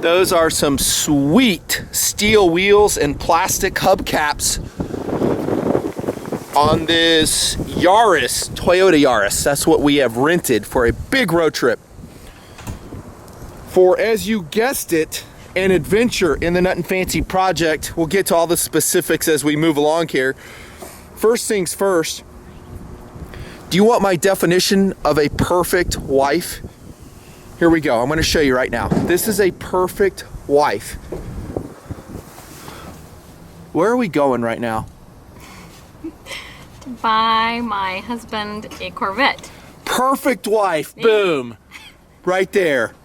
Those are some sweet steel wheels and plastic hubcaps on this Yaris, Toyota Yaris. That's what we have rented for a big road trip. For, as you guessed it, an adventure in the Nutnfancy project. We'll get to all the specifics as we move along here. First things first, do you want my definition of a perfect wife? Here we go. I'm going to show you right now. This is a perfect wife. Where are we going right now? To buy my husband a Corvette. Perfect wife. Boom. Right there.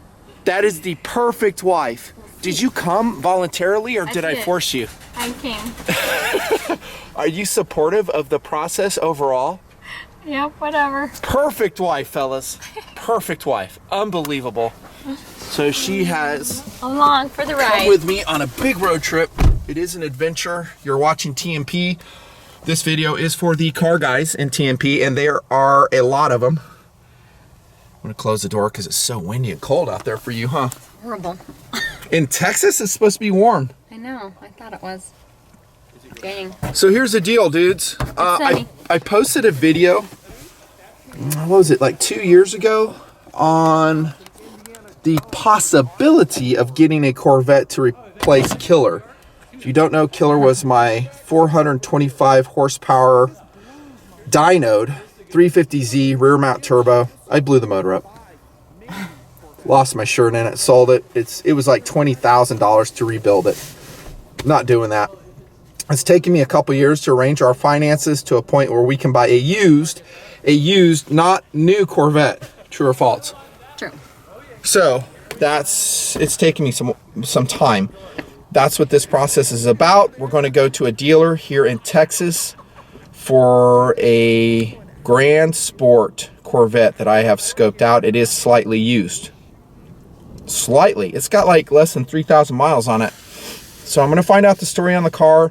That is the perfect wife. Did you come voluntarily or did I force you? I came. Are you supportive of the process overall? Yep, whatever. Perfect wife, fellas. Perfect wife. Unbelievable. So she has along for the ride. Come with me on a big road trip. It is an adventure. You're watching TMP. This video is for the car guys in TMP, and there are a lot of them. I'm gonna close the door because it's so windy and cold out there for you, huh? Horrible. In Texas, it's supposed to be warm. I know. I thought it was. Dang. So here's the deal, dudes. I posted a video, what was it, like 2 years ago, on the possibility of getting a Corvette to replace Killer. If you don't know, Killer was my 425 horsepower dynoed 350Z rear mount turbo. I blew the motor up. Lost my shirt in it, sold it. It was like $20,000 to rebuild it. Not doing that. It's taken me a couple years to arrange our finances to a point where we can buy a used, not new Corvette. True or false? True. So it's taken me some time. That's what this process is about. We're going to go to a dealer here in Texas for a Grand Sport Corvette that I have scoped out. It is slightly used. Slightly. It's got like less than 3,000 miles on it. So I'm going to find out the story on the car.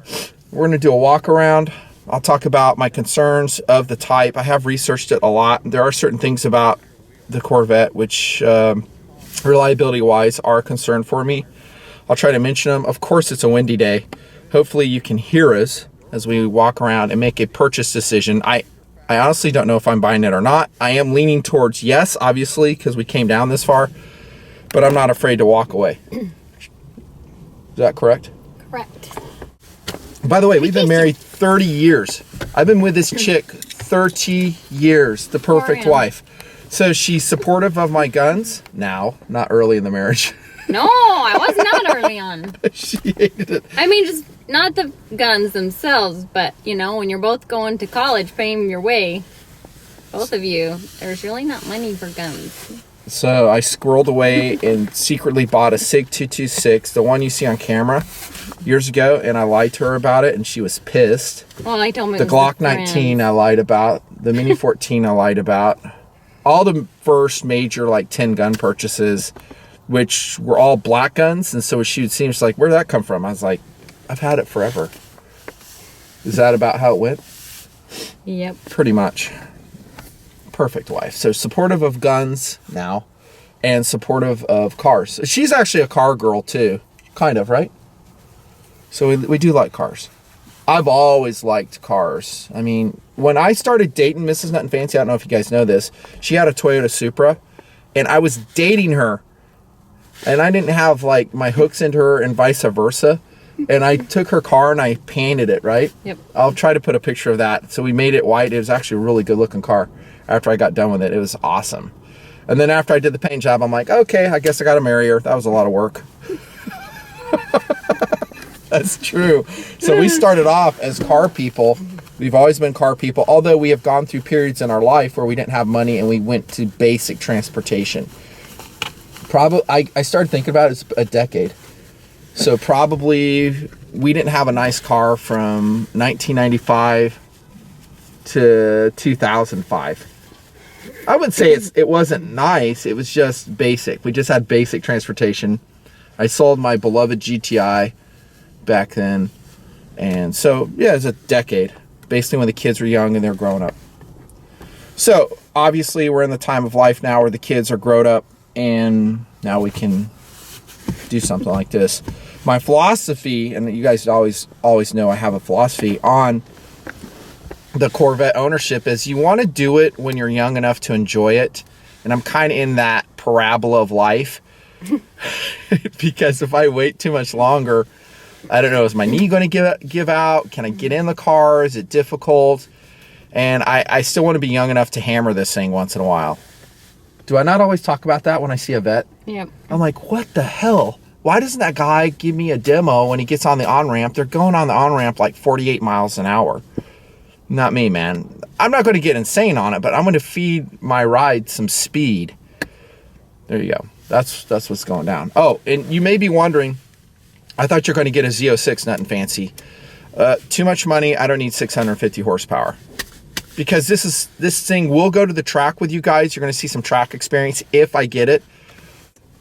We're going to do a walk around. I'll talk about my concerns of the type. I have researched it a lot. There are certain things about the Corvette which reliability wise are a concern for me. I'll try to mention them. Of course, it's a windy day. Hopefully you can hear us as we walk around and make a purchase decision. I honestly don't know if I'm buying it or not. I am leaning towards yes, obviously, because we came down this far, but I'm not afraid to walk away. Is that correct? Correct. By the way, we've been married 30 years. I've been with this chick 30 years, the perfect wife. So she's supportive of my guns now, not early in the marriage. No, I was not early on. She hated it. I mean, just not the guns themselves, but, you know, when you're both going to college, paying your way, both of you, there's really not money for guns. So I squirreled away and secretly bought a SIG 226, the one you see on camera, years ago, and I lied to her about it, and she was pissed. Well, I told me the Glock 19 I lied about, the Mini 14 I lied about, all the first major like 10 gun purchases, which were all black guns, and so she would see, she's like, where'd that come from? I was like, I've had it forever. Is that about how it went? Yep. Pretty much. Perfect wife. So supportive of guns now and supportive of cars. She's actually a car girl too, kind of, right? So we do like cars. I've always liked cars. I mean, when I started dating Mrs. Nutnfancy, I don't know if you guys know this, she had a Toyota Supra, and I was dating her, and I didn't have like my hooks into her and vice versa. And I took her car and I painted it, right? Yep. I'll try to put a picture of that. So we made it white. It was actually a really good looking car. After I got done with it, it was awesome. And then after I did the paint job, I'm like, okay, I guess I got to marry her. That was a lot of work. That's true. So we started off as car people. We've always been car people, although we have gone through periods in our life where we didn't have money and we went to basic transportation. Probably, I started thinking about it as a decade. So probably we didn't have a nice car from 1995 to 2005. I would say it wasn't nice. It was just basic. We just had basic transportation. I sold my beloved GTI back then. And so, yeah, it was a decade. Basically when the kids were young and they're growing up. So, obviously, we're in the time of life now where the kids are grown up. And now we can do something like this. My philosophy, and you guys always know I have a philosophy on the Corvette ownership, is you want to do it when you're young enough to enjoy it. And I'm kind of in that parabola of life because if I wait too much longer, I don't know, is my knee going to give out? Can I get in the car? Is it difficult? And I still want to be young enough to hammer this thing once in a while. Do I not always talk about that when I see a Vette? Yep. I'm like, what the hell? Why doesn't that guy give me a demo when he gets on the on-ramp? They're going on the on-ramp like 48 miles an hour. Not me, man. I'm not going to get insane on it, but I'm going to feed my ride some speed. There you go. That's what's going down. Oh, and you may be wondering, I thought you're going to get a Z06 Nutnfancy. Too much money. I don't need 650 horsepower. Because this thing will go to the track with you guys. You're going to see some track experience if I get it.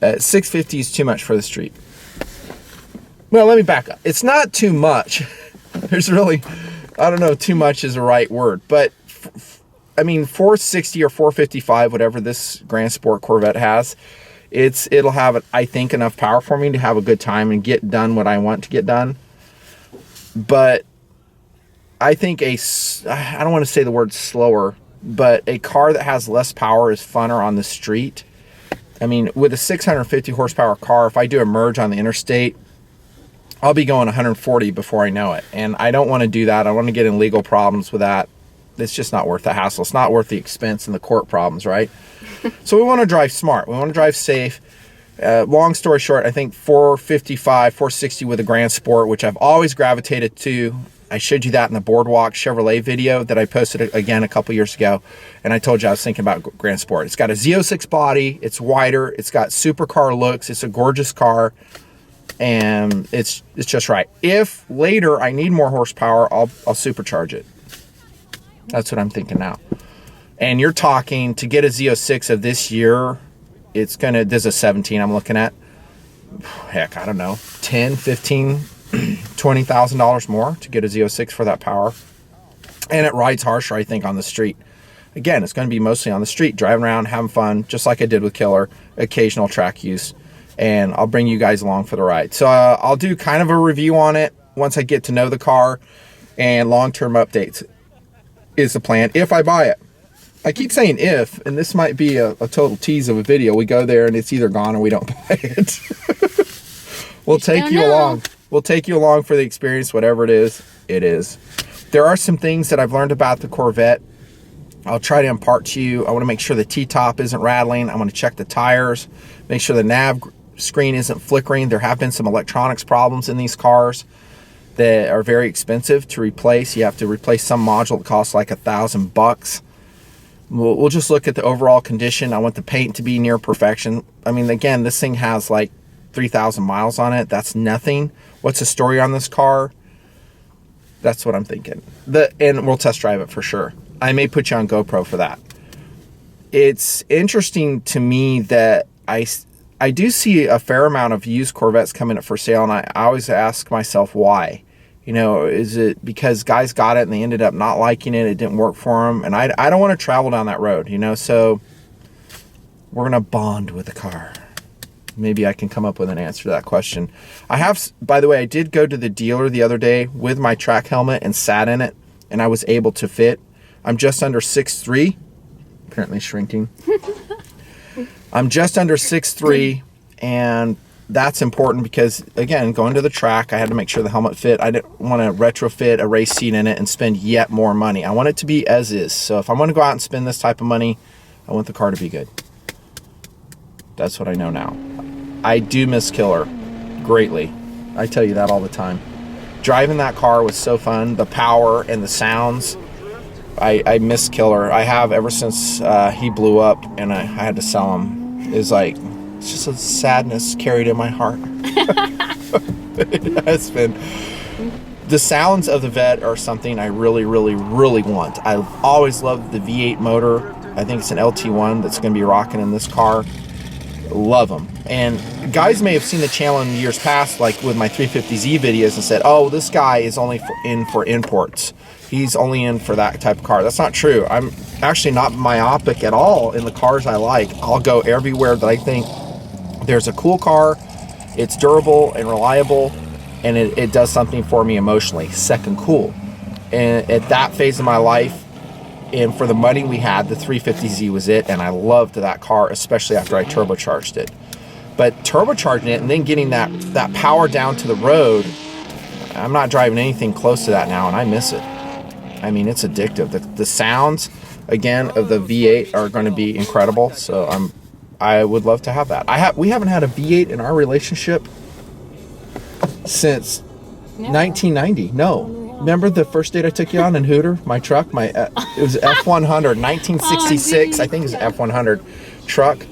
650 is too much for the street. Well, let me back up. It's not too much. There's really, I don't know, too much is the right word. But, I mean, 460 or 455, whatever this Grand Sport Corvette has, it'll have, I think, enough power for me to have a good time and get done what I want to get done. But I think I don't want to say the word slower, but a car that has less power is funner on the street. I mean, with a 650 horsepower car, if I do a merge on the interstate, I'll be going 140 before I know it. And I don't want to do that. I want to get in legal problems with that. It's just not worth the hassle. It's not worth the expense and the court problems, right? So we want to drive smart. We want to drive safe. Long story short, I think 455, 460 with a Grand Sport, which I've always gravitated to. I showed you that in the Boardwalk Chevrolet video that I posted again a couple years ago. And I told you I was thinking about Grand Sport. It's got a Z06 body. It's wider. It's got supercar looks. It's a gorgeous car. And it's just right. If later I need more horsepower, I'll supercharge it. That's what I'm thinking now. And you're talking to get a Z06 of this year, there's a 17 I'm looking at. Heck, I don't know, 10, 15, $20,000 more to get a Z06 for that power. And it rides harsher, I think, on the street. Again, it's going to be mostly on the street, driving around, having fun, just like I did with Killer, occasional track use. And I'll bring you guys along for the ride. So I'll do kind of a review on it once I get to know the car, and long-term updates is the plan if I buy it. I keep saying if, and this might be a total tease of a video. We go there and it's either gone or we don't buy it. We'll take you along. We'll take you along for the experience, whatever it is, it is. There are some things that I've learned about the Corvette. I'll try to impart to you. I want to make sure the T-top isn't rattling. I want to check the tires, make sure the nav screen isn't flickering. There have been some electronics problems in these cars that are very expensive to replace. You have to replace some module that costs like $1,000. We'll just look at the overall condition. I want the paint to be near perfection. I mean, again, this thing has like 3,000 miles on it. That's nothing. What's the story on this car? That's what I'm thinking. And we'll test drive it for sure. I may put you on GoPro for that. It's interesting to me that I do see a fair amount of used Corvettes coming up for sale, and I always ask myself why. You know, is it because guys got it and they ended up not liking it? It didn't work for them. And I don't want to travel down that road, you know, so we're going to bond with the car. Maybe I can come up with an answer to that question. By the way, I did go to the dealer the other day with my track helmet and sat in it, and I was able to fit. I'm just under 6'3", apparently shrinking. I'm just under 6'3", and that's important because, again, going to the track, I had to make sure the helmet fit. I didn't want to retrofit a race seat in it and spend yet more money. I want it to be as is. So if I'm going to go out and spend this type of money, I want the car to be good. That's what I know now. I do miss Killer greatly. I tell you that all the time. Driving that car was so fun. The power and the sounds. I miss Killer. I have ever since he blew up and I had to sell him. It's just a sadness carried in my heart. It has been. The sounds of the Vette are something I really, really, really want. I've always loved the V8 motor. I think it's an LT1 that's going to be rocking in this car. Love them. And guys may have seen the channel in years past, like with my 350Z videos, and said, oh, this guy is only in for imports. He's only in for that type of car. That's not true. I'm actually not myopic at all in the cars I like. I'll go everywhere that I think there's a cool car It's durable and reliable, and it does something for me emotionally. Second cool. And at that phase of my life, and for the money we had, the 350Z was it, and I loved that car, especially after I turbocharged it. But turbocharging it and then getting that power down to the road, I'm not driving anything close to that now, and I miss it. I mean, it's addictive. The sounds, again, of the V8 are going to be incredible, so I would love to have that. We haven't had a V8 in our relationship since 1990. No. Remember the first date I took you on in Hooter? My truck, it was F100, 1966. I think it was an F100 truck.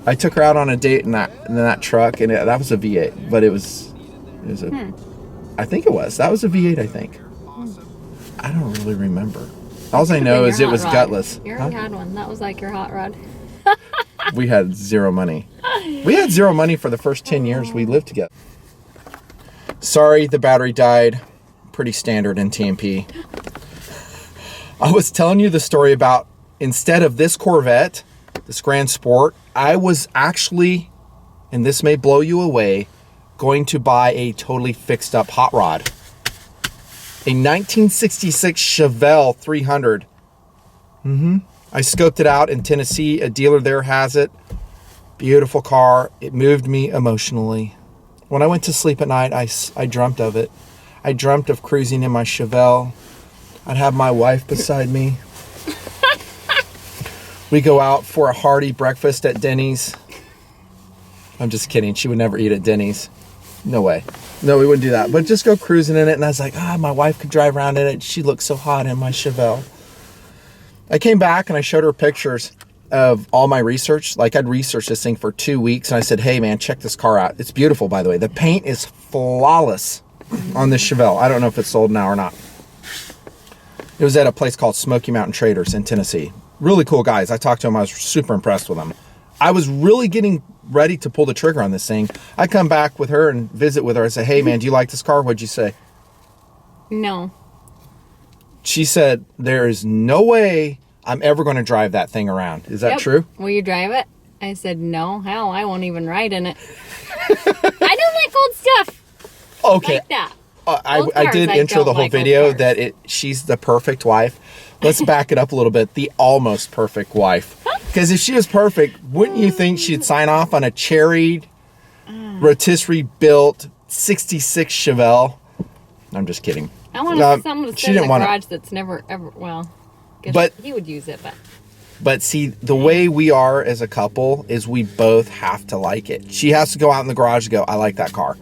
I took her out on a date in that truck, and that was a V8. But it was a, I think it was. That was a V8, I think. I don't really remember. All I know is it was gutless. You already had one. That was like your hot rod. We had zero money. We had zero money for the first 10 years we lived together. Sorry, the battery died. Pretty standard in TMP. I was telling you the story about, instead of this Corvette, this Grand Sport, I was actually, and this may blow you away, going to buy a totally fixed up hot rod. A 1966 Chevelle 300. I scoped it out in Tennessee. A dealer there has it. Beautiful car. It moved me emotionally. When I went to sleep at night, I dreamt of it. I dreamt of cruising in my Chevelle. I'd have my wife beside me. We go out for a hearty breakfast at Denny's. I'm just kidding. She would never eat at Denny's. No way. No, we wouldn't do that. But just go cruising in it. And I was like, my wife could drive around in it. She looked so hot in my Chevelle. I came back and I showed her pictures of all my research. Like, I'd researched this thing for 2 weeks. And I said, hey, man, check this car out. It's beautiful, by the way. The paint is flawless on this Chevelle. I don't know if it's sold now or not. It was at a place called Smoky Mountain Traders in Tennessee. Really cool guys. I talked to them. I was super impressed with them. I was really getting ready to pull the trigger on this thing. I come back with her and visit with her. I say, hey, man, do you like this car? What'd you say? No. She said, there is no way I'm ever going to drive that thing around. Is that true? Will you drive it? I said, no. Hell, I won't even ride in it. I don't like old stuff. Okay. Like that. I did intro the whole video that she's the perfect wife. Let's back it up a little bit. The almost perfect wife. Because if she was perfect, wouldn't you think she'd sign off on a cherried, rotisserie built 66 Chevelle? I'm just kidding. I want someone to sit in the garage that's never ever, but he would use it, But see, the way we are as a couple is we both have to like it. She has to go out in the garage and go, I like that car.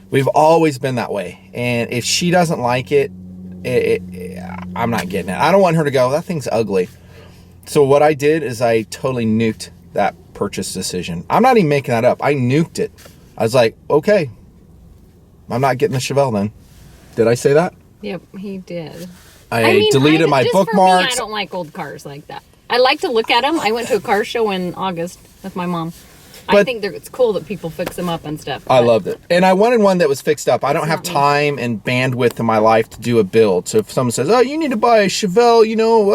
We've always been that way. And if she doesn't like it, I'm not getting it. I don't want her to go, that thing's ugly. So what I did is I totally nuked that purchase decision. I'm not even making that up. I nuked it. I was like, okay, I'm not getting the Chevelle then. Did I say that? Yep, he did. I deleted my bookmarks. For me, I don't like old cars like that. I like to look at them. I went to a car show in August with my mom. I think it's cool that people fix them up and stuff. I loved it. And I wanted one that was fixed up. I don't have time and bandwidth in my life to do a build. So if someone says, oh, you need to buy a Chevelle,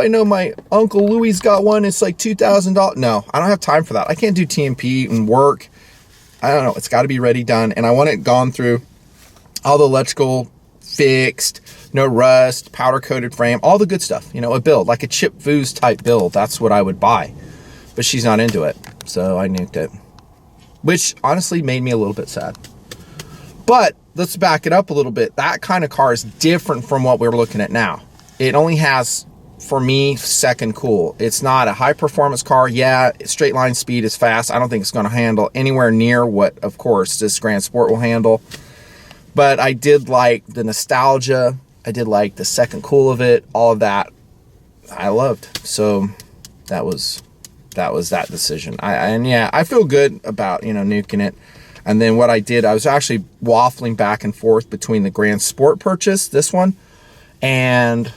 I know my Uncle Louis got one. It's like $2,000. No, I don't have time for that. I can't do TMP and work. I don't know. It's got to be ready, done. And I want it gone through all the electrical fixed, no rust, powder coated frame, all the good stuff. A build, like a Chip Foos type build. That's what I would buy. But she's not into it. So I nuked it. Which honestly made me a little bit sad. But let's back it up a little bit. That kind of car is different from what we're looking at now. It only has, for me, second cool. It's not a high performance car. Yeah, straight line speed is fast. I don't think it's going to handle anywhere near what, of course, this Grand Sport will handle. But I did like the nostalgia. I did like the second cool of it. All of that I loved. So that was that decision. I feel good about, nuking it. And then what I did, I was actually waffling back and forth between the Grand Sport purchase, this one, and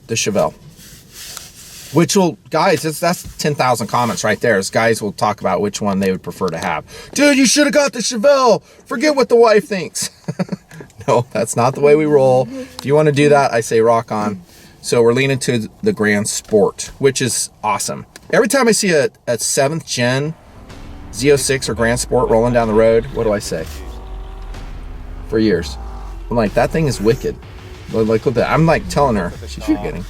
the Chevelle. Which will, guys, that's 10,000 comments right there. As guys will talk about which one they would prefer to have. Dude, you should have got the Chevelle. Forget what the wife thinks. No, that's not the way we roll. If you want to do that, I say rock on. So we're leaning to the Grand Sport, which is awesome. Every time I see a 7th gen Z06 or Grand Sport rolling down the road, what do I say? for years. I'm like, that thing is wicked. Like, look at that. I'm like telling her, she's forgetting.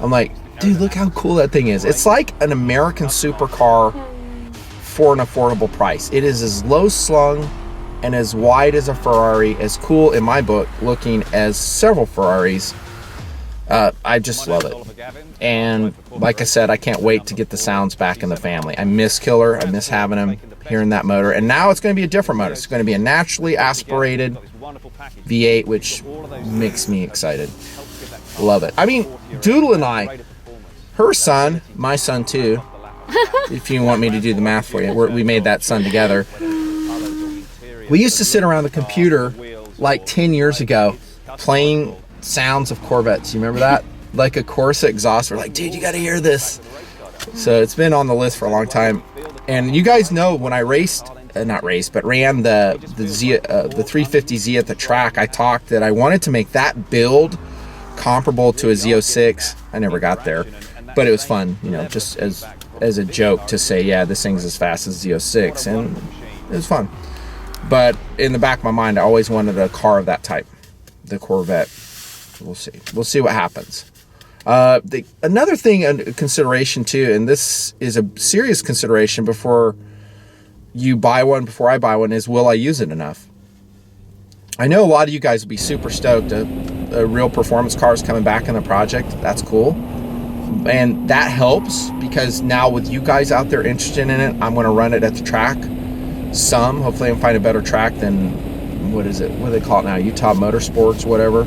I'm like, dude, look how cool that thing is. It's like an American Supercar for an affordable price. It is as low slung and as wide as a Ferrari, as cool in my book looking as several Ferraris. I just love it. And like I said, I can't wait to get the sounds back in the family. I miss Killer. I miss having him, hearing that motor. And now it's going to be a different motor. It's going to be a naturally aspirated V8, which makes me excited. Love it. I mean, Doodle and I, her son, my son too, if you want me to do the math for you, we made that son together. We used to sit around the computer like 10 years ago playing sounds of Corvettes. You remember that? Like a Corsa exhaust. We're like, dude, you got to hear this. So it's been on the list for a long time. And you guys know when I raced, ran the 350Z at the track, I talked that I wanted to make that build comparable to a Z06. I never got there, but it was fun, you know, just as a joke to say, yeah, this thing's as fast as Z06, and it was fun. But in the back of my mind, I always wanted a car of that type, the Corvette. We'll see what happens. Another thing, a consideration too, and this is a serious consideration before I buy one, is will I use it enough? I know a lot of you guys will be super stoked. A real performance car is coming back in the project. That's cool. And that helps because now with you guys out there interested in it, I'm going to run it at the track. Hopefully I can find a better track than, what do they call it now? Utah Motorsports, whatever.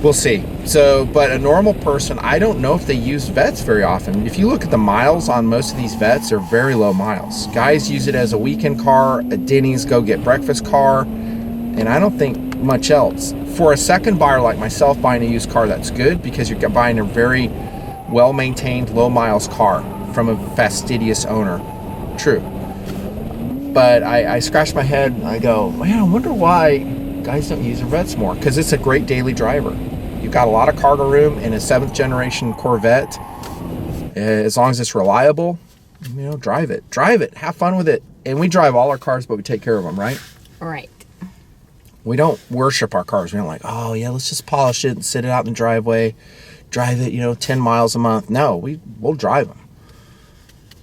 We'll see. So, but a normal person, I don't know if they use Vettes very often. If you look at the miles on most of these Vettes, they're very low miles. Guys use it as a weekend car, a Denny's go get breakfast car, and I don't think much else. For a second buyer like myself, buying a used car, that's good because you're buying a very well-maintained, low miles car from a fastidious owner. True. But I scratch my head and I go, man, I wonder why guys don't use their Vettes more, because it's a great daily driver. You've got a lot of cargo room in a 7th generation Corvette. As long as it's reliable, you know, drive it, have fun with it. And we drive all our cars, but we take care of them, right? Right. We don't worship our cars. We don't like, oh yeah, let's just polish it and sit it out in the driveway, drive it, 10 miles a month. No, we'll drive them.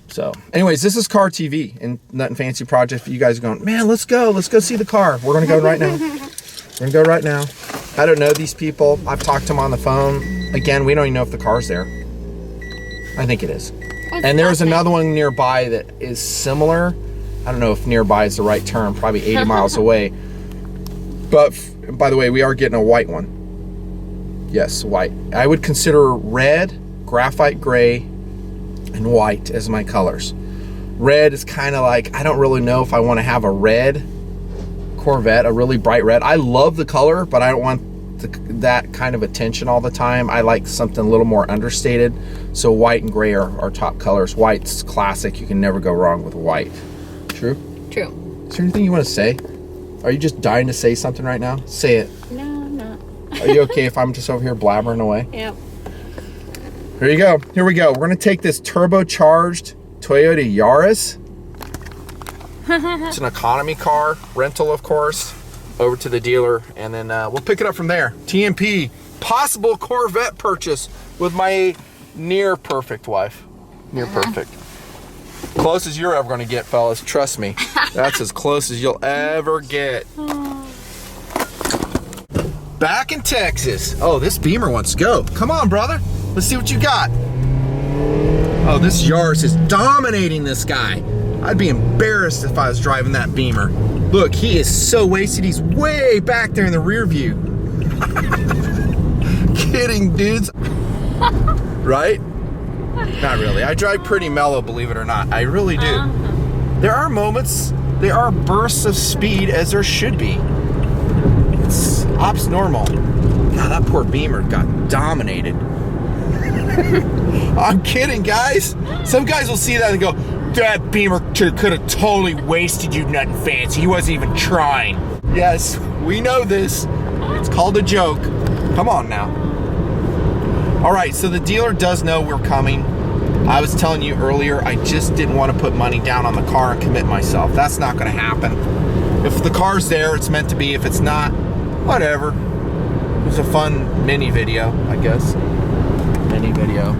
So anyways, this is Car TV and Nutnfancy Project. For you guys going, man, let's go see the car. We're gonna go right now. I don't know these people. I've talked to them on the phone. Again, we don't even know if the car's there. I think it is. And there's another one nearby that is similar. I don't know if nearby is the right term, probably 80 miles away. But by the way, we are getting a white one. Yes, white. I would consider red, graphite gray, and white as my colors. Red is kind of like, I don't really know if I want to have a red Corvette, a really bright red. I love the color, but I don't want that kind of attention all the time. I like something a little more understated. So white and gray are our top colors. White's classic. You can never go wrong with white. True? True. Is there anything you want to say? Are you just dying to say something right now? Say it. No, I'm not. Are you okay if I'm just over here blabbering away? Yep. Here you go. Here we go. We're going to take this turbocharged Toyota Yaris. It's an economy car, rental of course, over to the dealer, and then we'll pick it up from there. TMP, possible Corvette purchase with my near perfect wife. Near perfect. Close as you're ever going to get, fellas. Trust me. That's as close as you'll ever get. Back in Texas. Oh, this Beamer wants to go. Come on, brother. Let's see what you got. Oh, this Yaris is dominating this guy. I'd be embarrassed if I was driving that Beamer. Look, he is so wasted. He's way back there in the rear view. Kidding, dudes. Right? Not really. I drive pretty mellow, believe it or not. I really do. There are moments, there are bursts of speed as there should be. It's ops normal. God, that poor Beamer got dominated. I'm kidding, guys. Some guys will see that and go, that Beamer could have totally wasted you, Nutnfancy. He wasn't even trying. Yes, we know this. It's called a joke. Come on now. All right, so the dealer does know we're coming. I was telling you earlier, I just didn't want to put money down on the car and commit myself. That's not going to happen. If the car's there, it's meant to be. If it's not, whatever. It was a fun mini video, I guess. Mini video.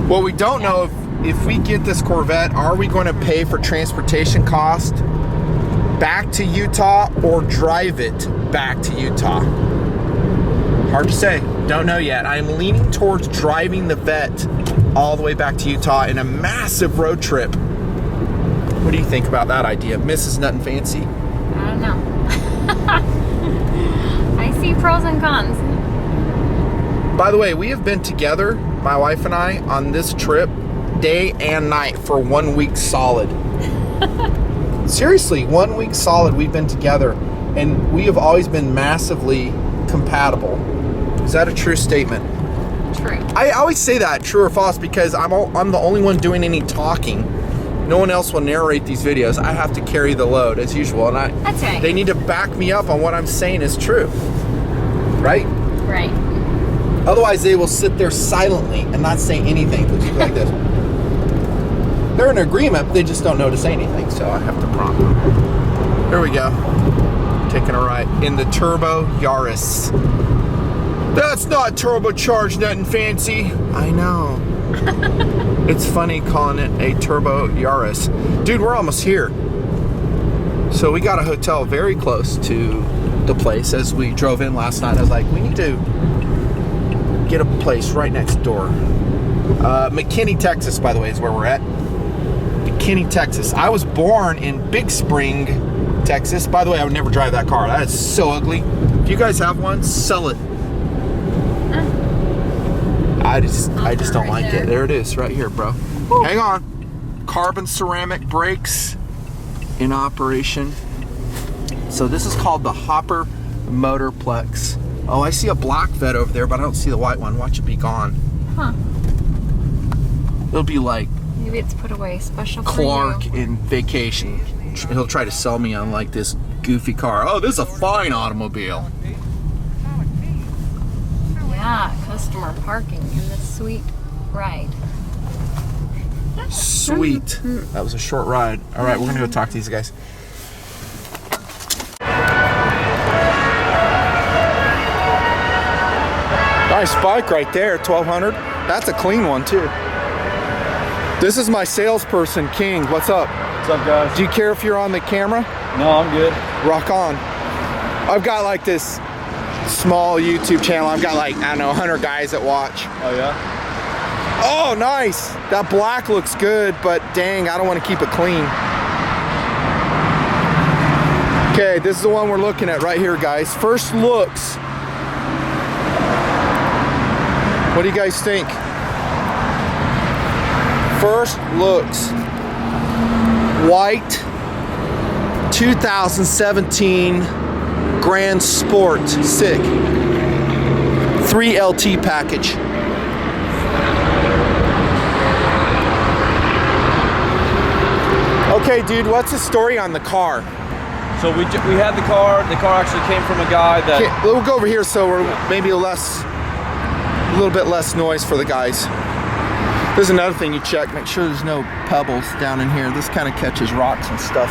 Well, we don't know if we get this Corvette, are we going to pay for transportation cost back to Utah or drive it back to Utah? Hard to say. Don't know yet. I'm leaning towards driving the Vette all the way back to Utah in a massive road trip. What do you think about that idea, Mrs. Nutnfancy? I don't know. I see pros and cons. By the way, we have been together, my wife and I, on this trip day and night for 1 week solid. Seriously, 1 week solid we've been together, and we have always been massively compatible. Is that a true statement? True. I always say that, true or false, because I'm the only one doing any talking. No one else will narrate these videos. I have to carry the load as usual, and That's right. they need to back me up on what I'm saying is true. Right? Right. Otherwise, they will sit there silently and not say anything. They'll just be like this. They're in agreement, they just don't know to say anything, so I have to prompt them. Here we go. Taking a ride in the turbo Yaris. That's not turbocharged, Nutnfancy. I know. It's funny calling it a turbo Yaris. Dude, we're almost here. So we got a hotel very close to the place as we drove in last night. I was like, we need to get a place right next door. McKinney, Texas, by the way, is where we're at. McKinney, Texas. I was born in Big Spring, Texas. By the way, I would never drive that car. That is so ugly. If you guys have one, sell it. I just don't like it. There it is, right here, bro. Woo. Hang on. Carbon ceramic brakes in operation. So this is called the Hopper Motorplex. Oh, I see a black Vette over there, but I don't see the white one. Watch it be gone. Huh. It'll be like maybe it's put away special Clark for you. in Vacation. He'll try to sell me on like this goofy car. Oh, this is a fine automobile. Yeah, customer parking in this sweet ride. Sweet. That was a short ride. All right, we're gonna go talk to these guys. Nice bike right there, 1200. That's a clean one too. This is my salesperson, King. What's up? What's up, guys? Do you care if you're on the camera? No, I'm good. Rock on. I've got like this small YouTube channel. I've got like, I don't know, 100 guys that watch. Oh, yeah? Oh, nice. That black looks good, but dang, I don't want to keep it clean. Okay, this is the one we're looking at right here, guys. First looks. What do you guys think? First looks. White 2017 Grand Sport. Sick. 3 LT package. Okay, dude, what's the story on the car? So we had the car. The car actually came from a guy that... Okay, we'll go over here so we're maybe a little bit less noise for the guys. There's another thing you check. Make sure there's no pebbles down in here. This kind of catches rocks and stuff.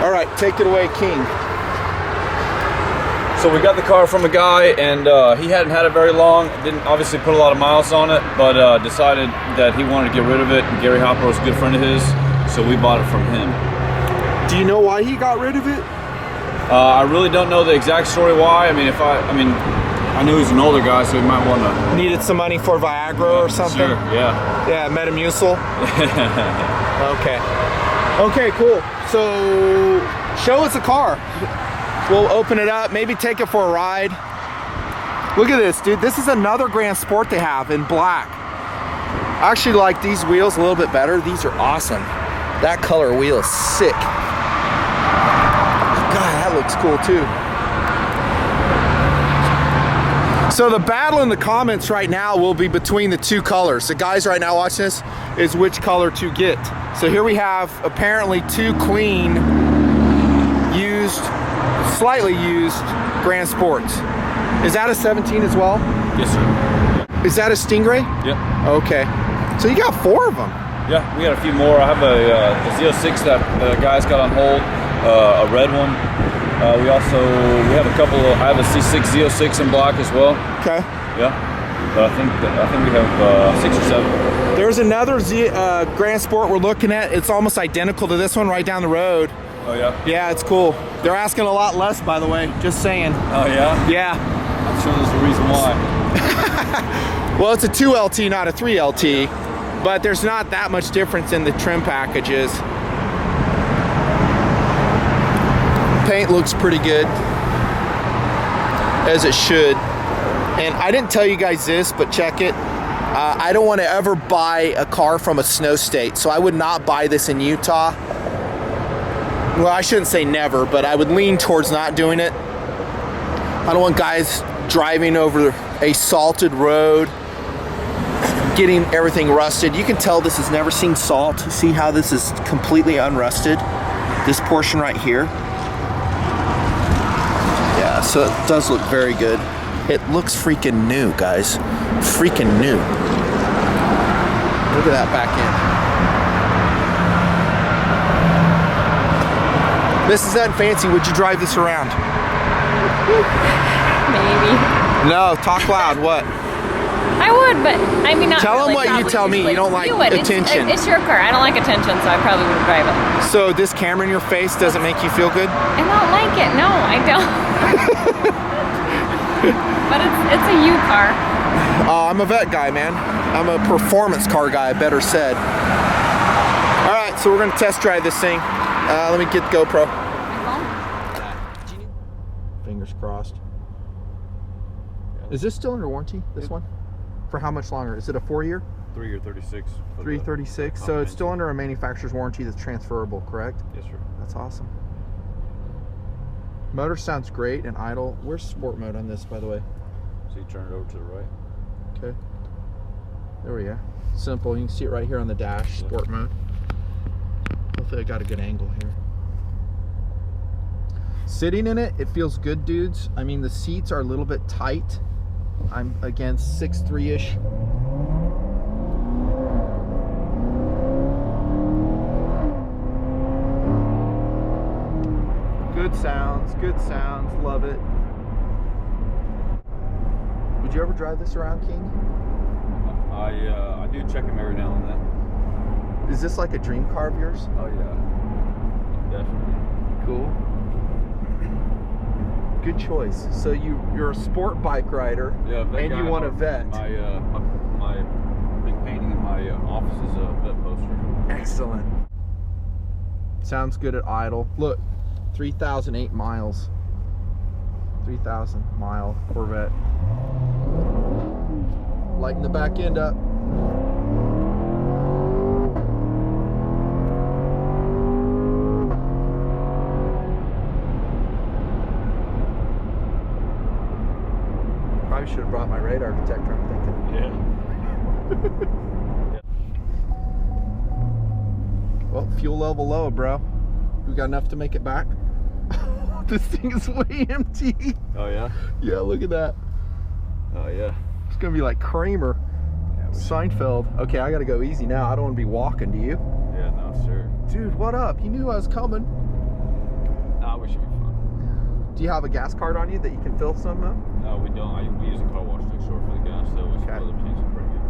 All right, take it away, King. So we got the car from a guy, and he hadn't had it very long. Didn't obviously put a lot of miles on it, but decided that he wanted to get rid of it. And Gary Hopper was a good friend of his, so we bought it from him. Do you know why he got rid of it? I really don't know the exact story why. I mean, I knew he's an older guy, so he might want to... Needed some money for Viagra or something? Sure, yeah. Yeah, Metamucil? Okay. Okay, cool. So, show us a car. We'll open it up, maybe take it for a ride. Look at this, dude. This is another Grand Sport they have in black. I actually like these wheels a little bit better. These are awesome. That color wheel is sick. God, that looks cool too. So the battle in the comments right now will be between the two colors. The guys right now watching this is which color to get. So here we have apparently two clean, used, slightly used Grand Sports. Is that a 17 as well? Yes, sir. Is that a Stingray? Yep. Okay. So you got 4 of them. Yeah, we had a few more. I have a Z06 that the guys got on hold, a red one. We have a couple of, I have a C6 Z06 in black as well. Okay. Yeah, but I think we have 6 or 7. There's another Grand Sport we're looking at. It's almost identical to this one right down the road. Oh yeah? Yeah, it's cool. They're asking a lot less, by the way, just saying. Oh yeah? Yeah. I'm sure there's a reason why. Well, it's a 2LT, not a 3LT, but there's not that much difference in the trim packages. Paint looks pretty good, as it should. And I didn't tell you guys this, but check it. I don't want to ever buy a car from a snow state, so I would not buy this in Utah. Well, I shouldn't say never, but I would lean towards not doing it. I don't want guys driving over a salted road, getting everything rusted. You can tell this has never seen salt. See how this is completely unrusted? This portion right here. Yeah, so it does look very good. It looks freaking new, guys. Freaking new. Look at that back end. Mrs. Nutnfancy, would you drive this around? Maybe. No, talk loud. What? I would, but I mean, not Tell really, them what you probably tell me. usually. You don't like would. attention. It's your car. I don't like attention, so I probably wouldn't drive it. So this camera in your face doesn't make you feel good? I don't like it. No, I don't. But it's a U car. I'm a Vette guy, man. I'm a performance car guy, better said. All right, so we're gonna test drive this thing. Let me get the GoPro. Fingers crossed. Is this still under warranty, this one? For how much longer? Is it a 4-year? 3 or 36. 336. So it's still under a manufacturer's warranty that's transferable, correct? Yes, sir. That's awesome. Motor sounds great and idle. Where's sport mode on this, by the way? So you turn it over to the right. Okay. There we go. Simple. You can see it right here on the dash, sport mode. Hopefully I got a good angle here. Sitting in it, it feels good, dudes. I mean, the seats are a little bit tight. I'm, again, 6'3"-ish. Good sounds, love it. Would you ever drive this around, King? I do check them every now and then. Is this like a dream car of yours? Oh yeah, definitely. Cool. Good choice. So you're a sport bike rider, yeah, and you want a Vette. My big painting in my office is a Vette poster. Excellent. Sounds good at idle. Look, 3,008 miles. 3,000 mile Corvette. Lighten the back end up. Probably should have brought my radar detector, I'm thinking. Yeah. Well, fuel level low, bro. We got enough to make it back. This thing is way empty. Oh yeah? Yeah, look at that. Oh yeah. It's gonna be like Kramer. Yeah, Seinfeld. Okay, I gotta go easy now. I don't want to be walking, do you? Yeah, no sir. Dude, what up? You knew I was coming. Nah, we should be fine. Do you have a gas card on you that you can fill some up? No, we don't. We use a car wash next door for the gas, so we should probably change it pretty good.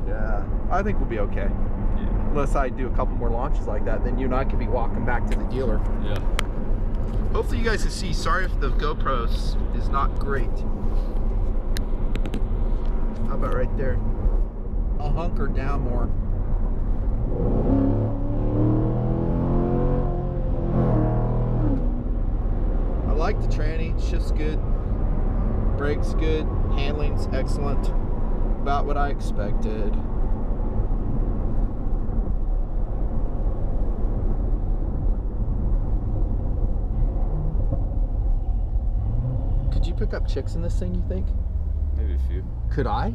Yeah, I think we'll be okay. Yeah. Unless I do a couple more launches like that, then you and I could be walking back to the dealer. Yeah. Hopefully you guys can see. Sorry if the GoPro is not great. How about right there? I'll hunker down more. I like the tranny. Shift's good. Brakes good. Handling's excellent. About what I expected. Could you pick up chicks in this thing, you think? Maybe a few. Could I?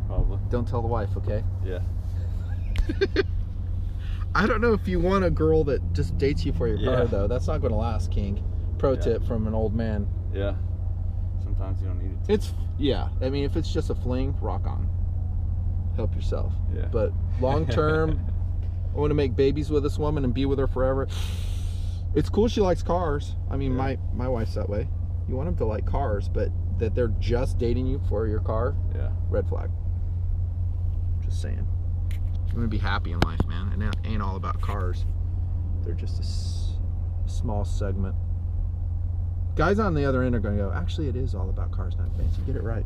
Probably. Don't tell the wife, okay? Yeah. I don't know if you want a girl that just dates you for your car, though. That's not going to last, King. Pro tip from an old man. Yeah. Sometimes you don't need it to. Yeah. I mean, if it's just a fling, rock on. help yourself. Yeah. But long term, I want to make babies with this woman and be with her forever. It's cool she likes cars. I mean, my wife's that way. You want them to like cars, but that they're just dating you for your car, red flag. Just saying. You want to be happy in life, man. And it ain't all about cars. They're just a small segment. Guys on the other end are going to go, actually, it is all about cars, not fancy. Get it right.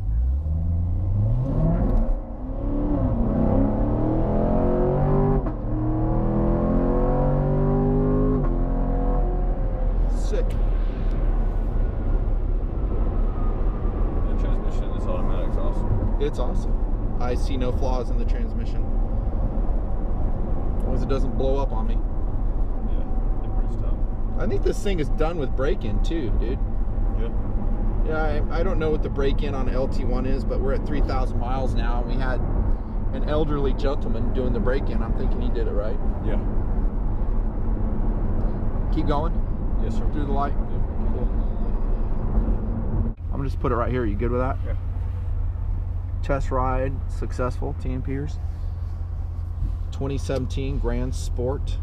Sick. The transmission, this automatic's awesome. It's awesome. I see no flaws in the transmission. As long as it doesn't blow up on me. Yeah, they're pretty tough. I think this thing is done with break-in too, dude. Yeah. Yeah, I don't know what the break-in on LT1 is, but we're at 3,000 miles now, and we had an elderly gentleman doing the break-in. I'm thinking he did it right. Yeah. Keep going. Yes, sir. Through the light. Cool. I'm gonna just put it right here. You good with that? Yeah. Test ride successful, TNPers. 2017 Grand Sport.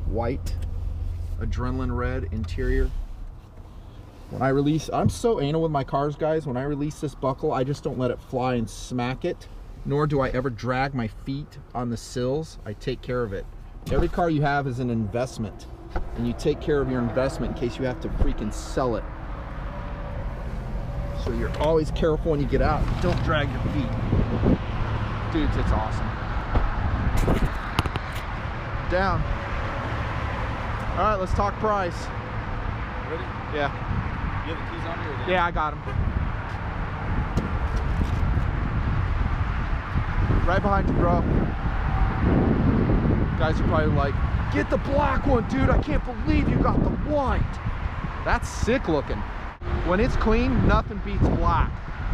White, adrenaline red interior. When I release, I'm so anal with my cars, guys. When I release this buckle, I just don't let it fly and smack it, nor do I ever drag my feet on the sills. I take care of it. Every car you have is an investment, and you take care of your investment in case you have to freaking sell it. So you're always careful when you get out. Don't drag your feet. Dudes, it's awesome. Down. All right, let's talk price. Ready? Yeah. You have the keys on you? Or Yeah, I got them. Right behind you, bro. Guys are probably like, get the black one, dude. I can't believe you got the white. That's sick looking. When it's clean, nothing beats black.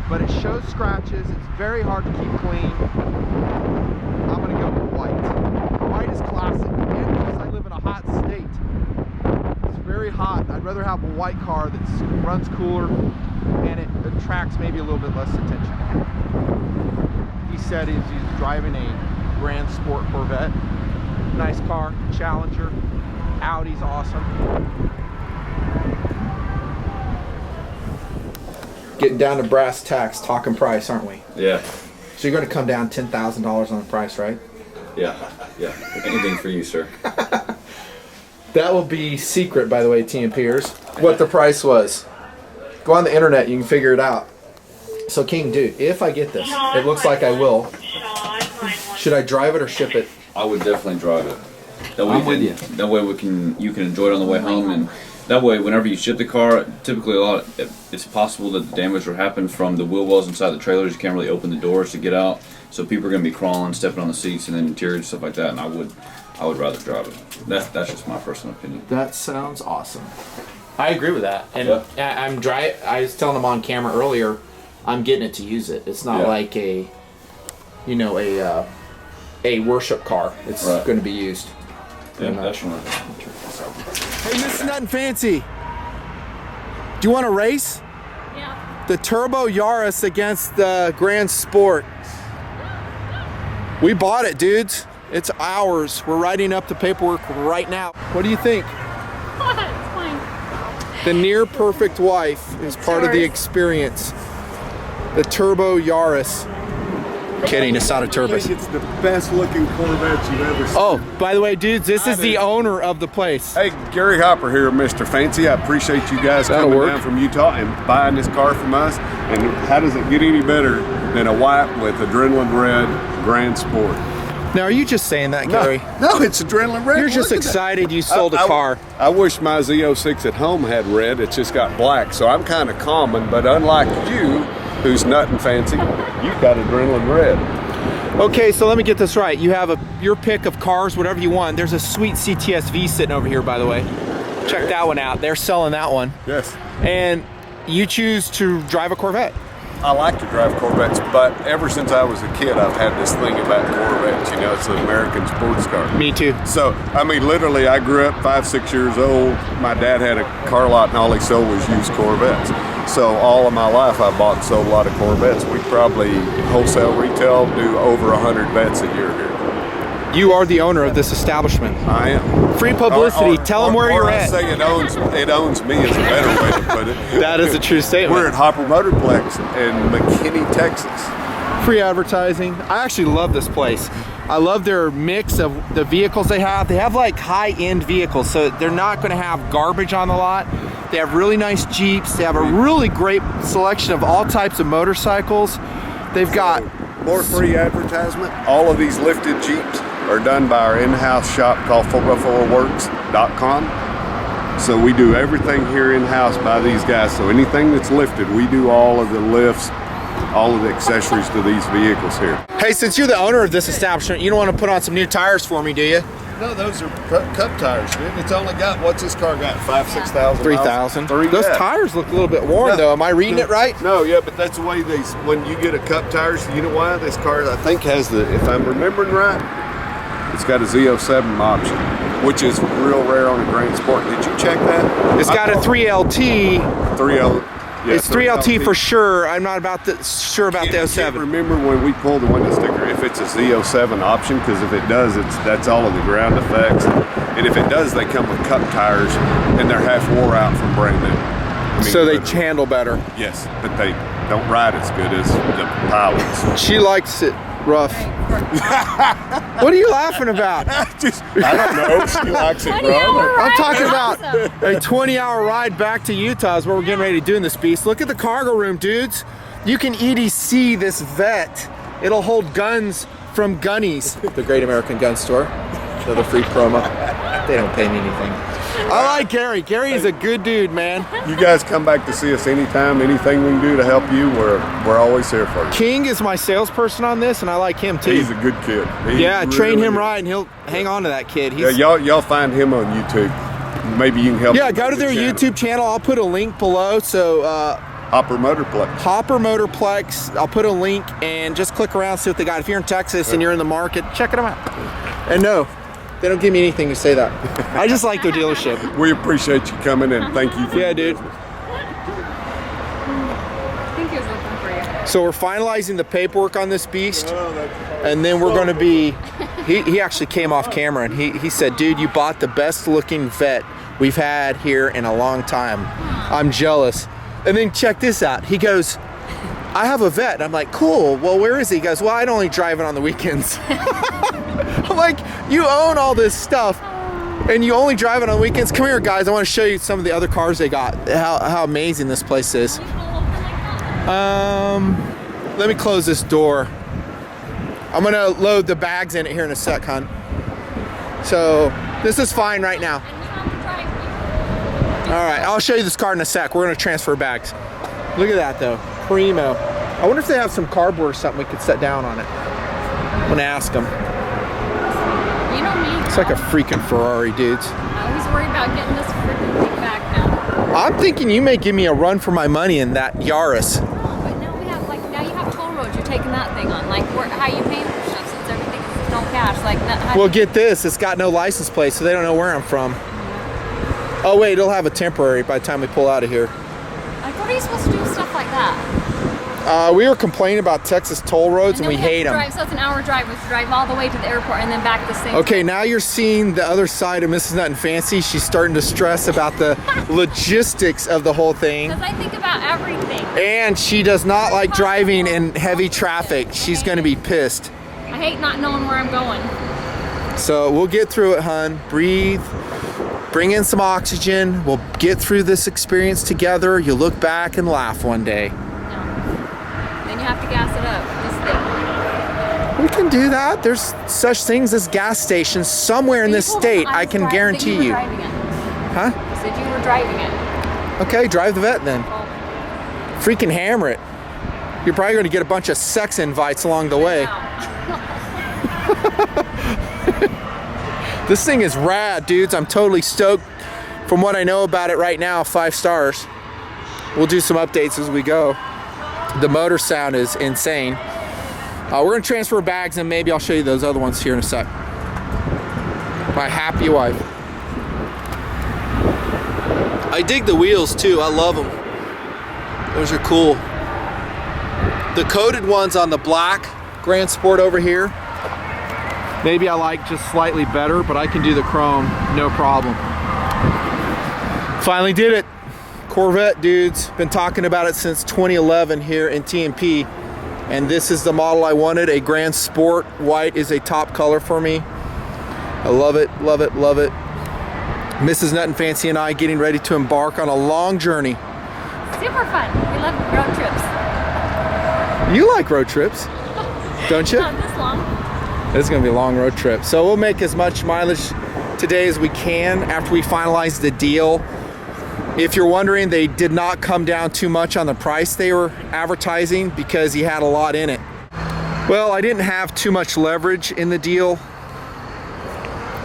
But it shows scratches. It's very hard to keep clean. I'm gonna go with white. White is classic. And because I live in a hot state. It's very hot. I'd rather have a white car that runs cooler and it attracts maybe a little bit less attention. He said he's driving a Grand Sport Corvette. Nice car, Challenger. Audi's awesome. Getting down to brass tacks, talking price, aren't we? Yeah. So you're going to come down $10,000 on the price, right? Yeah. Yeah. Anything for you, sir. That will be secret, by the way, TNPers, what the price was. Go on the internet, you can figure it out. So King, dude, if I get this, it looks like I will. Should I drive it or ship it? I would definitely drive it. That way I'm with you. That way you can enjoy it on the way home, and that way whenever you ship the car, typically it's possible that the damage will happen from the wheel wells inside the trailers. You can't really open the doors to get out, so people are going to be crawling, stepping on the seats, and then interior and stuff like that. And I would rather drive it. That's just my personal opinion. That sounds awesome. I agree with that. And Yeah. I was telling him on camera earlier, I'm getting it to use it. It's not like a worship car. It's going to be used. Yeah, definitely. Hey, Miss Nutnfancy, do you want to race? Yeah. The Turbo Yaris against the Grand Sport. We bought it, dudes. It's ours. We're writing up the paperwork right now. What do you think? It's fine. The near perfect wife is part of the experience. The Turbo Yaris. Kidding, it's not a turbo. I think it's the best looking Corvette you've ever seen. Oh, by the way, dudes, this is the owner of the place. Hey, Gary Hopper here, Mr. Fancy. I appreciate you guys That'll coming work. down from Utah and buying this car from us. And how does it get any better than a white with adrenaline red Grand Sport? Now, are you just saying that, Gary? No, it's adrenaline red. You're just Look at that. excited you sold a car. I wish my Z06 at home had red. It's just got black, so I'm kind of common. But unlike you, who's Nutnfancy, you've got adrenaline red. Okay, so let me get this right. You have your pick of cars, whatever you want. There's a sweet CTS-V sitting over here, by the way. Check that one out. They're selling that one. Yes. And you choose to drive a Corvette. I like to drive Corvettes, but ever since I was a kid, I've had this thing about Corvettes. You know, it's an American sports car. Me too. So, I mean, literally, I grew up 5, 6 years old. My dad had a car lot, and all he sold was used Corvettes. So all of my life I bought and sold a lot of Corvettes. We probably wholesale retail do over 100 Vettes a year here. You are the owner of this establishment. I am. Free publicity. Tell them where you're I at. say it owns me is a better way to put it. That is a true statement. We're at Hopper Motorplex in McKinney, Texas. Free advertising. I actually love this place. I love their mix of the vehicles they have. They have like high-end vehicles, so they're not going to have garbage on the lot. They have really nice Jeeps. They have a really great selection of all types of motorcycles. They've got More free advertisement. All of these lifted Jeeps are done by our in-house shop called 4x4works.com. So we do everything here in-house by these guys. So anything that's lifted, we do all of the lifts, all of the accessories to these vehicles here. Hey, since you're the owner of this establishment, you don't want to put on some new tires for me, do you? No, those are cup tires, dude. It's only got, what's this car got? 5,000, 6,000 3,000. miles? Those tires look a little bit worn, though. Am I reading it right? No, yeah, but that's the way these, when you get a cup tires, you know why? This car, I think, has the, if I'm remembering right, it's got a Z07 option, which is real rare on a Grand Sport. Did you check that? It's got a 3LT. 3L. Yeah, It's 3LT for sure. I'm not sure about the I can't 07. remember when we pulled the window sticker if it's a Z07 option, because if it does, that's all of the ground effects. And if it does, they come with cup tires and they're half wore out from brand new. I mean, So they handle better. yes, but they don't ride as good as the pilots. She likes it rough. What are you laughing about? I don't know. She likes it, 20 hour bro. ride. I'm talking about Awesome. a 20-hour ride back to Utah is what we're getting ready to do in this beast. Look at the cargo room, dudes. You can EDC this Vette. It'll hold guns from Gunnies. The Great American Gun Store. Another free promo. They don't pay me anything. I like Gary. Gary is a good dude, man. You guys come back to see us anytime. Anything we can do to help you, we're always here for you. King is my salesperson on this, and I like him too. He's a good kid. He Yeah, train really him is. right, and he'll hang on to that kid. Yeah, y'all find him on YouTube. Maybe you can help. Yeah, him go to with their the channel. YouTube channel. I'll put a link below. So Hopper Motorplex. Hopper Motorplex. I'll put a link and just click around, see what they got. If you're in Texas and you're in the market, check them out. And no, they don't give me anything to say that. I just like their dealership. We appreciate you coming and thank you for Yeah, your dude. business. I think he was looking for you. So we're finalizing the paperwork on this beast, Oh, and then we're going to be. He actually came off camera and he said, "Dude, you bought the best looking Vette we've had here in a long time. I'm jealous." And then check this out. He goes, "I have a Vette." And I'm like, "Cool. Well, where is he?" He goes, "Well, I'd only drive it on the weekends." I'm like, "You own all this stuff and you only drive it on weekends? Come here, guys. I want to show you some of the other cars they got. How amazing this place is." Let me close this door. I'm gonna load the bags in it here in a sec, hon. So this is fine right now. All right, I'll show you this car in a sec. We're gonna transfer bags. Look at that though, primo. I wonder if they have some cardboard or something we could set down on it. I'm gonna ask them. You know me. It's like a freaking Ferrari, dudes. I always worry about getting this freaking thing back now. I'm thinking you may give me a run for my money in that Yaris. No, but now we have now you have toll roads. You're taking that thing on. Like how you paying for stuff since everything is no cash. Like Well, get this, it's got no license plate, so they don't know where I'm from. Oh wait, it'll have a temporary by the time we pull out of here. Like what are you supposed to do with stuff like that? We were complaining about Texas toll roads and we then have hate to them. drive, so it's an hour drive. We have to drive all the way to the airport and then back the same. Okay, now you're seeing the other side of Mrs. Nutnfancy. She's starting to stress about the logistics of the whole thing. Because I think about everything. And she does not like driving in heavy traffic. She's going to be pissed. I hate not knowing where I'm going. So we'll get through it, hun. Breathe. Bring in some oxygen. We'll get through this experience together. You'll look back and laugh one day. No. Then you have to gas it up. This thing. We can do that. There's such things as gas stations somewhere in this state. I can guarantee you. Huh? You said you were driving it. Okay, drive the Vette then. Freaking hammer it. You're probably going to get a bunch of sex invites along the way. This thing is rad, dudes. I'm totally stoked. From what I know about it right now, 5 stars. We'll do some updates as we go. The motor sound is insane. We're going to transfer bags and maybe I'll show you those other ones here in a sec. My happy wife. I dig the wheels too. I love them. Those are cool. The coated ones on the black Grand Sport over here, maybe I like just slightly better, but I can do the chrome, no problem. Finally did it. Corvette, dudes. Been talking about it since 2011 here in TMP. And this is the model I wanted, a Grand Sport. White is a top color for me. I love it, love it, love it. Mrs. Nutnfancy and I getting ready to embark on a long journey. Super fun. We love road trips. You like road trips, don't you? Not this long. This is gonna be a long road trip. So we'll make as much mileage today as we can after we finalize the deal. If you're wondering, they did not come down too much on the price they were advertising because he had a lot in it. Well, I didn't have too much leverage in the deal.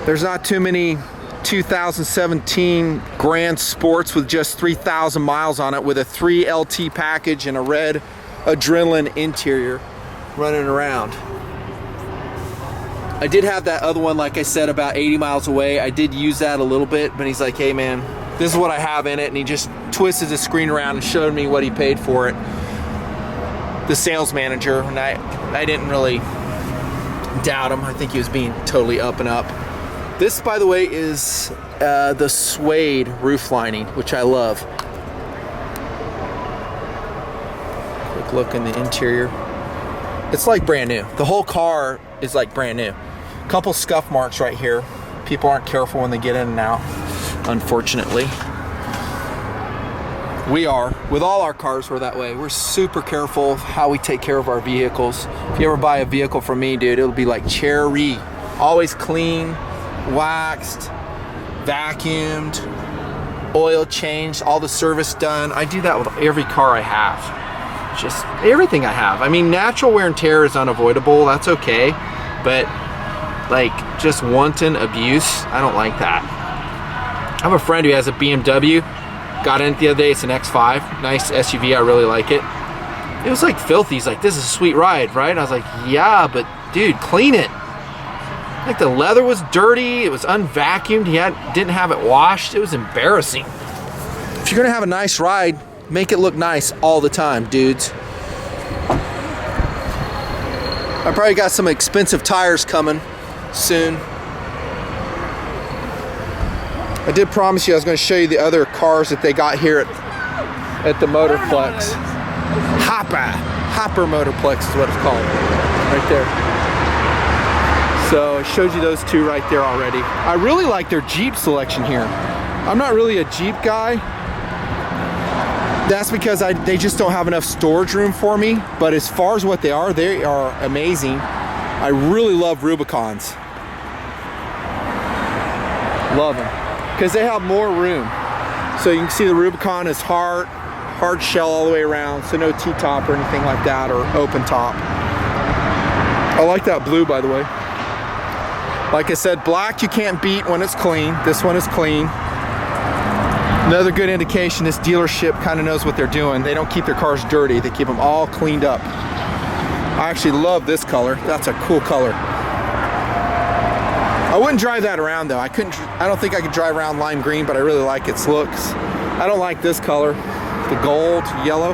There's not too many 2017 Grand Sports with just 3,000 miles on it with a 3 LT package and a red adrenaline interior running around. I did have that other one, like I said, about 80 miles away. I did use that a little bit, but he's like, hey man, this is what I have in it, and he just twisted the screen around and showed me what he paid for it. The sales manager, and I didn't really doubt him. I think he was being totally up and up. This, by the way, is the suede roof lining, which I love. Quick look in the interior. It's like brand new. The whole car is like brand new. Couple scuff marks right here. People aren't careful when they get in and out, unfortunately. We are. With all our cars, we're that way. We're super careful of how we take care of our vehicles. If you ever buy a vehicle from me, dude, it'll be like cherry. Always clean, waxed, vacuumed, oil changed, all the service done. I do that with every car I have. Just everything I have. I mean, natural wear and tear is unavoidable. That's okay. But like just wanton abuse, I don't like that. I have a friend who has a BMW. Got in it the other day. It's an X5. Nice SUV. I really like it. It was like filthy. He's like, this is a sweet ride, right? And I was like, yeah, but dude, clean it. Like the leather was dirty. It was unvacuumed. He didn't have it washed. It was embarrassing. If you're gonna have a nice ride, make it look nice all the time, dudes. I probably got some expensive tires coming soon. I did promise you I was going to show you the other cars that they got here at the Motorplex. Hopper Motorplex is what it's called, right there. So I showed you those two right there already. I really like their Jeep selection here. I'm not really a Jeep guy. That's because they just don't have enough storage room for me. But as far as what they are amazing. I really love Rubicons. Love them. Because they have more room. So you can see the Rubicon is hard shell all the way around, so no T-top or anything like that, or open top. I like that blue, by the way. Like I said, black you can't beat when it's clean. This one is clean. Another good indication, this dealership kind of knows what they're doing. They don't keep their cars dirty. They keep them all cleaned up. I actually love this color. That's a cool color. I wouldn't drive that around though. I don't think I could drive around lime green, but I really like its looks. I don't like this color, the gold, yellow,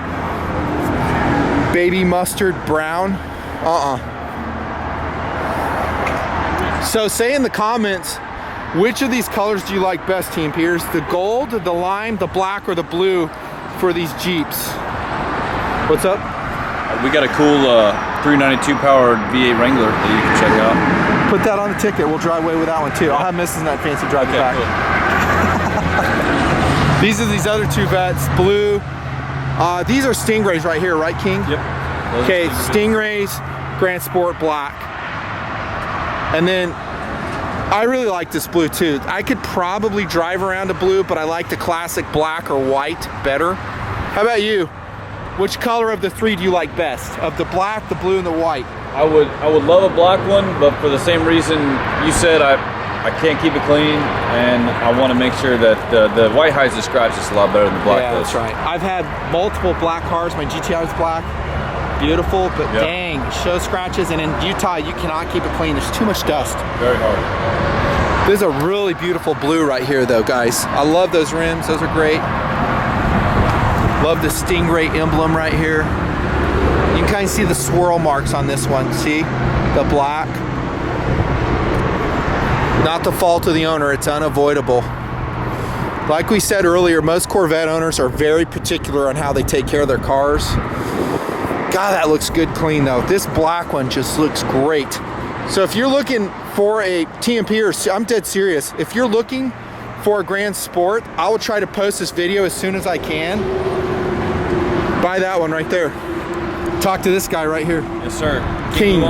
baby mustard, brown. So say in the comments, which of these colors do you like best, Team Peters? The gold, the lime, the black, or the blue for these Jeeps? What's up? We got a cool 392 powered V8 Wrangler that you can check out. Put that on the ticket. We'll drive away with that one too. I'll have Mrs. Nutfancy drive it back. Cool. These are these other two Vettes, blue. These are Stingrays right here, right, King? Yep. Okay, Stingrays, Grand Sport black. And then I really like this blue too. I could probably drive around a blue, but I like the classic black or white better. How about you? Which color of the three do you like best? Of the black, the blue, and the white? I would love a black one, but for the same reason you said, I can't keep it clean, and I want to make sure that the white hides the scratches a lot better than the black does. That's right. I've had multiple black cars. My GTI is black. Beautiful, but dang, it shows scratches, and in Utah you cannot keep it clean. There's too much dust. Very hard. This is a really beautiful blue right here though, guys. I love those rims. Those are great. Love the Stingray emblem right here. You can kind of see the swirl marks on this one. See? The black. Not the fault of the owner, it's unavoidable. Like we said earlier, most Corvette owners are very particular on how they take care of their cars. God, that looks good clean though. This black one just looks great. So if you're looking for a TMP, or I'm dead serious, if you're looking for a Grand Sport, I will try to post this video as soon as I can. Buy that one right there. Talk to this guy right here. Yes, sir. King.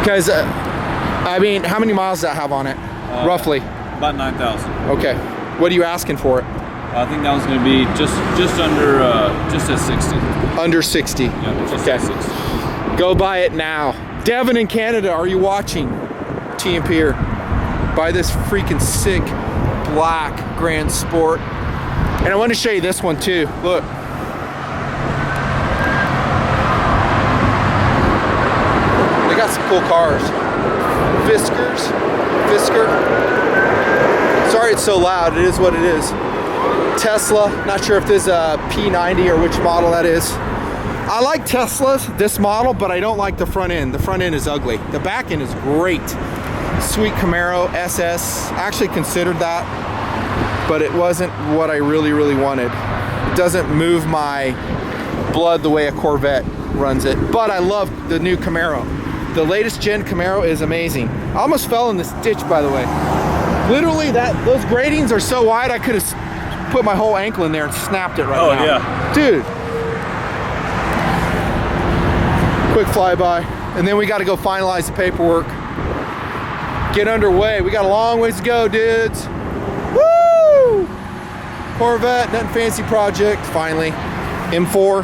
Because, I mean, how many miles does that have on it? Roughly? About 9,000. Okay. What are you asking for it? I think that one's going to be just under, just at 60. Under 60. Yeah, just at 60. Go buy it now. Devin in Canada, are you watching? TMP here. Buy this freaking sick black Grand Sport. And I want to show you this one too. Look. They got some cool cars. Fisker. Sorry it's so loud, it is what it is. Tesla, not sure if this is a P90 or which model that is. I like Teslas, this model, but I don't like the front end. The front end is ugly. The back end is great. Sweet Camaro SS, I actually considered that, but it wasn't what I really wanted. It doesn't move my blood the way a Corvette runs it, but I love the new Camaro. The latest gen Camaro is amazing. I almost fell in this ditch, by the way. Literally, those gratings are so wide, I could have put my whole ankle in there and snapped it right now. Oh, yeah. Dude. Quick flyby. And then we got to go finalize the paperwork. Get underway. We got a long ways to go, dudes. Woo! Corvette, Nutnfancy project, finally. M4.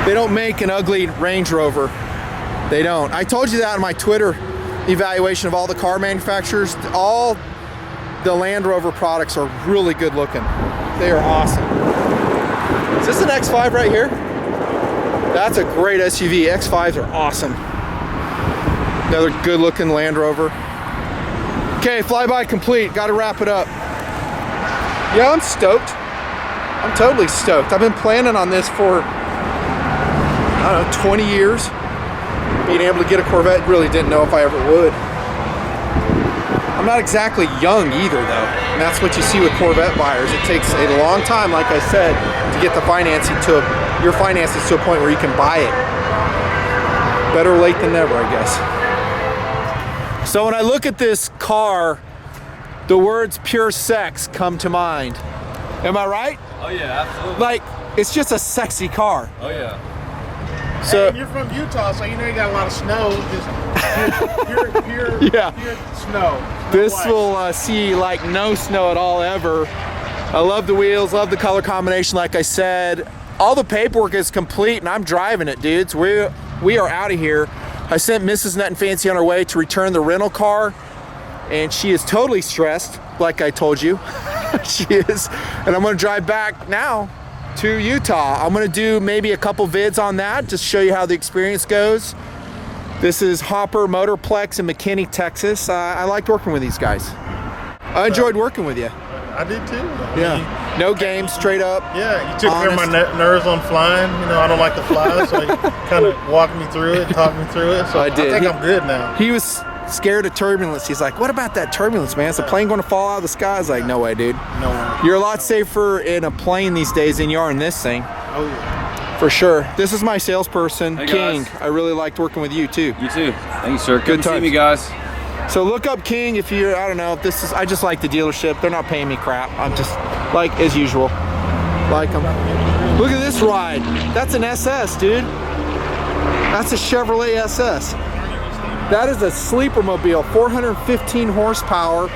They don't make an ugly Range Rover. They don't. I told you that in my Twitter evaluation of all the car manufacturers. All the Land Rover products are really good looking. They are awesome. Is this an X5 right here? That's a great SUV. X5s are awesome. Another good looking Land Rover. Okay, flyby complete. Got to wrap it up. Yeah, I'm stoked. I'm totally stoked. I've been planning on this for, I don't know, 20 years. Being able to get a Corvette, really didn't know if I ever would. I'm not exactly young either though. And that's what you see with Corvette buyers. It takes a long time, like I said, to get the financing to your finances to a point where you can buy it. Better late than never, I guess. So when I look at this car, the words pure sex come to mind. Am I right? Oh yeah, absolutely. Like, it's just a sexy car. Oh yeah. So and you're from Utah, so you know you got a lot of snow. Just pure yeah. pure snow. This white. will see like no snow at all ever. I love the wheels, love the color combination. Like I said, all the paperwork is complete and I'm driving it, dudes. We are out of here. I sent Mrs. Nutnfancy on her way to return the rental car and she is totally stressed, like I told you. She is. And I'm gonna drive back now to Utah. I'm gonna do maybe a couple vids on that, just show you how the experience goes. This is Hopper Motorplex in McKinney, Texas. I liked working with these guys. I enjoyed working with you. I did too. Yeah. No games, straight up. Yeah, you took care of my nerves on flying. You know, I don't like to fly, so you kind of walked me through it, talked me through it. So I did. I think I'm good now. He was scared of turbulence. He's like, what about that turbulence, man? Is the plane going to fall out of the sky? I was like, no way, dude. No way. You're a lot safer in a plane these days than you are in this thing. Oh yeah. For sure. This is my salesperson, Hey, King. guys. I really liked working with you too. You too. Thank you, sir. Come Good see times. me, guys. So look up King if you're, I don't know, if this is, I just like the dealership. They're not paying me crap. I'm just, like, as usual, like them. Look at this ride. That's an SS, dude. That's a Chevrolet SS. That is a sleeper mobile, 415 horsepower.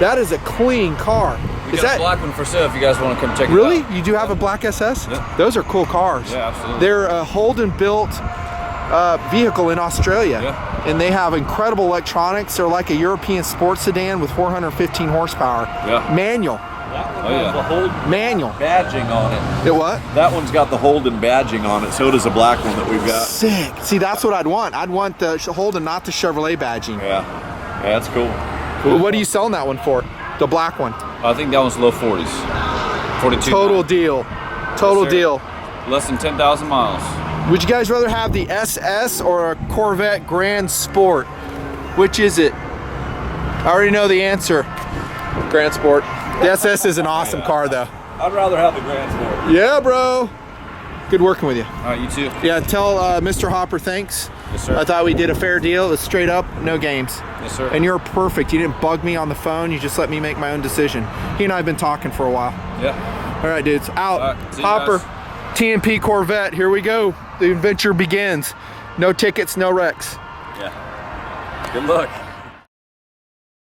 That is a clean car. We Is got that a black one for sale if you guys want to come check it really? out. You do have a black SS? Yeah. Those are cool cars. Yeah, absolutely. They're a Holden built vehicle in Australia. Yeah. And they have incredible electronics. They're like a European sports sedan with 415 horsepower. Yeah. Manual. Oh yeah. The Holden Manual. badging on it. It what? That one's got the Holden badging on it. So does the black one that we've got. Sick. See, that's what I'd want. I'd want the Holden, not the Chevrolet badging. Yeah, that's cool. What are you selling that one for? The black one? I think that one's low 40s. 42. Total deal. Total sir. deal. Less than 10,000 miles. Would you guys rather have the SS or a Corvette Grand Sport? Which is it? I already know the answer. Grand Sport. The SS is an awesome car though. I'd rather have the Grand Sport. Yeah, bro. Good working with you. All right, you too. Yeah, tell Mr. Hopper thanks. Yes, sir. I thought we did a fair deal. It was straight up, no games. Yes, sir. And you're perfect. You didn't bug me on the phone. You just let me make my own decision. He and I have been talking for a while. Yeah. All right, dudes. Out. All right, see you Hopper. guys. TMP Corvette. Here we go. The adventure begins. No tickets, no wrecks. Yeah. Good luck.